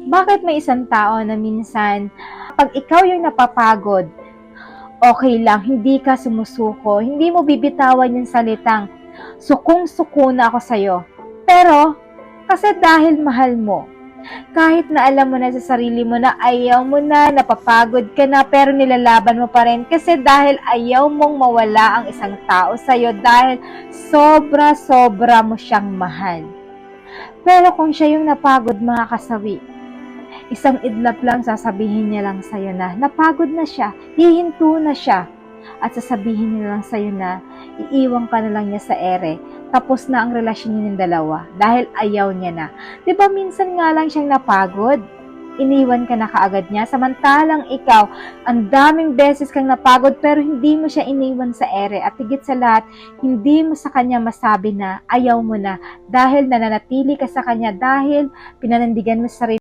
Bakit may isang tao na minsan, pag ikaw yung napapagod, okay lang, hindi ka sumusuko, hindi mo bibitawan yung salitang, sukong-suko na ako sa'yo. Pero, kasi dahil mahal mo, kahit na alam mo na sa sarili mo na ayaw mo na, napapagod ka na, pero nilalaban mo pa rin kasi dahil ayaw mong mawala ang isang tao sa'yo dahil sobra-sobra mo siyang mahal. Pero kung siya yung napagod mga kasawi, isang idlap lang sasabihin niya lang sa'yo na napagod na siya, hihinto na siya. At sasabihin niya lang sa'yo na iiwan ka na lang niya sa ere. Tapos na ang relasyon niyo ng dalawa dahil ayaw niya na. Diba minsan nga lang siyang napagod? Iniwan ka na kaagad niya. Samantalang ikaw, ang daming beses kang napagod pero hindi mo siya iniwan sa ere. At higit sa lahat, hindi mo sa kanya masabi na ayaw mo na dahil nananatili ka sa kanya dahil pinanandigan mo sa sarili